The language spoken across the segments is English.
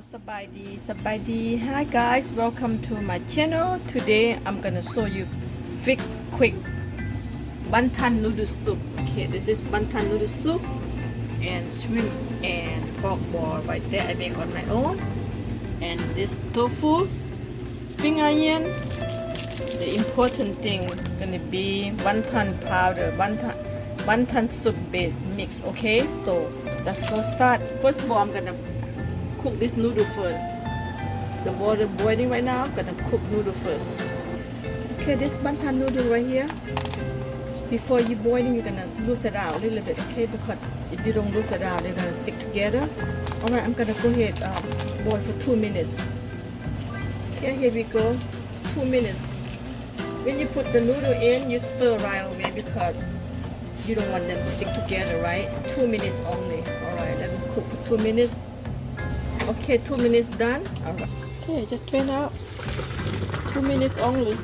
Sabadi. Hi guys, welcome to my channel. Today I'm gonna show you fix quick wonton noodle soup. Okay, this is wonton noodle soup and shrimp and pork ball right there I make on my own. And this tofu, spring onion. The important thing gonna be wonton powder, wonton soup base mix. Okay, so let's go start. First of all, I'm gonna cook this noodle first. The water boiling right now. I'm gonna cook noodle first. Okay, this wonton noodle right here. Before you boiling, you're gonna loosen it out a little bit, okay? Because if you don't loosen it out, they're gonna stick together. All right, I'm gonna go ahead boil for 2 minutes. Okay, here we go. 2 minutes. When you put the noodle in, you stir right away because you don't want them to stick together, right? 2 minutes only. All right, let me cook for 2 minutes. Okay, 2 minutes done. All right. Okay, just drain out. 2 minutes only.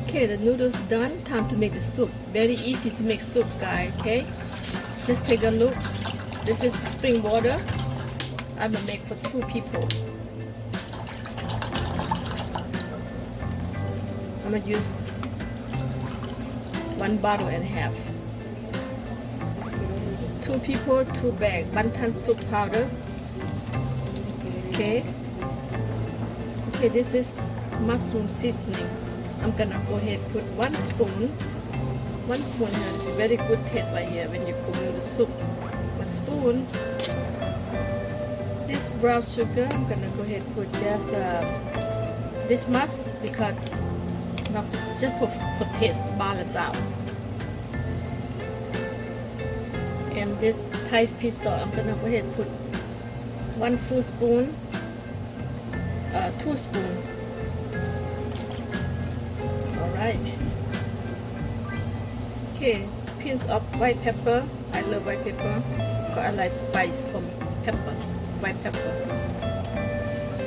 Okay, the noodles done. Time to make the soup. Very easy to make soup, guys. Okay, just take a look. This is spring water. I'm gonna make for 2 people. I'm gonna use 1 bottle and a half. 2 people, 2 bags. Wonton soup powder. Okay. Okay, this is mushroom seasoning. I'm gonna go ahead put 1 spoon. 1 spoon has very good taste right here when you cook the soup. 1 spoon. This brown sugar, I'm gonna go ahead put just this much because not just for taste, balance out. And this Thai fish sauce, I'm gonna go ahead and put 1 full spoon, 2 spoons. All right. Okay, pinch of white pepper. I love white pepper because I like spice from pepper, white pepper.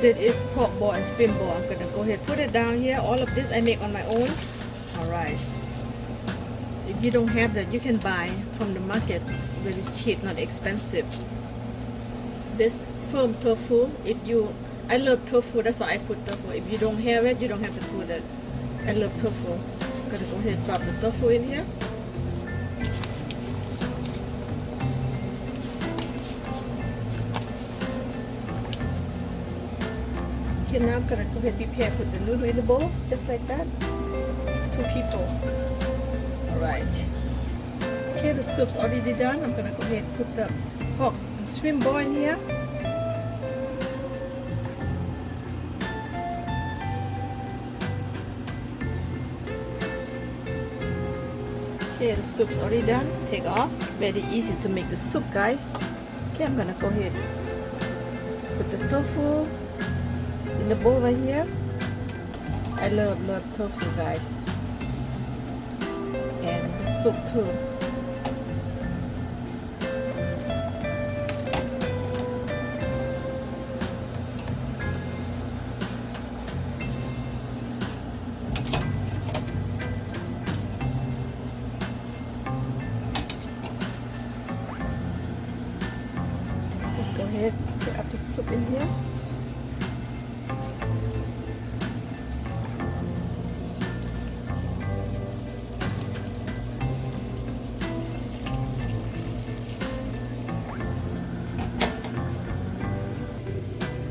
This is pork ball and shrimp ball. I'm gonna go ahead and put it down here. All of this I make on my own. All right. If you don't have that, you can buy from the market. It's very cheap, not expensive. This firm tofu. I love tofu. That's why I put tofu. If you don't have it, you don't have to put it. I love tofu. I'm gonna go ahead and drop the tofu in here. Okay, now I'm gonna go ahead and prepare. Put the noodle in the bowl, just like that. 2 people. Alright. Okay, the soup's already done. I'm gonna go ahead and put the pork and shrimp ball in here. Okay, the soup's already done. Take off. Very easy to make the soup, guys. Okay, I'm gonna go ahead put the tofu in the bowl right here. I love tofu, guys. And the soup too. Go ahead, put up the soup in here.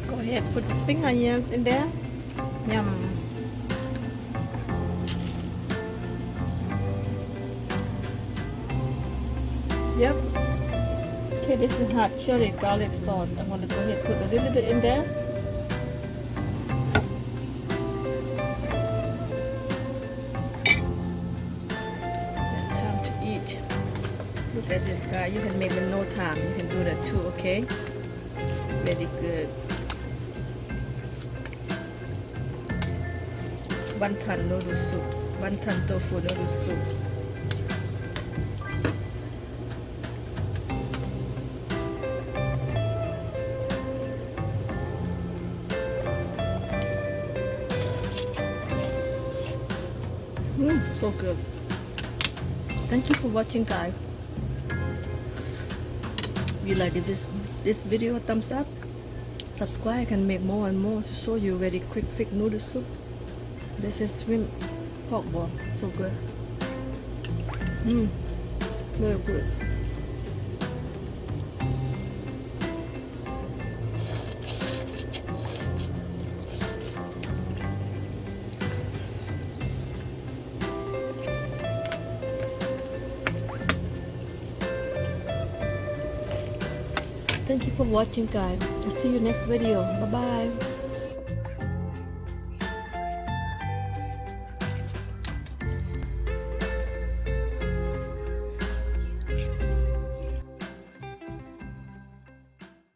Go ahead, put the spring onions in there. Yum. Yep. Okay, this is hot chili garlic sauce. I'm going to go ahead and put a little bit in there. And time to eat. Look at this guy. You can make in no time. You can do that too, okay? It's very good. Wonton noodle soup. Wonton tofu noodle soup. So good. Thank you for watching, guys. If you like this video, thumbs up, subscribe. I can make more and more to show you very quick fix noodle soup. This is shrimp pork ball, so good. Very good. Thank you for watching, guys. I'll see you next video. Bye bye.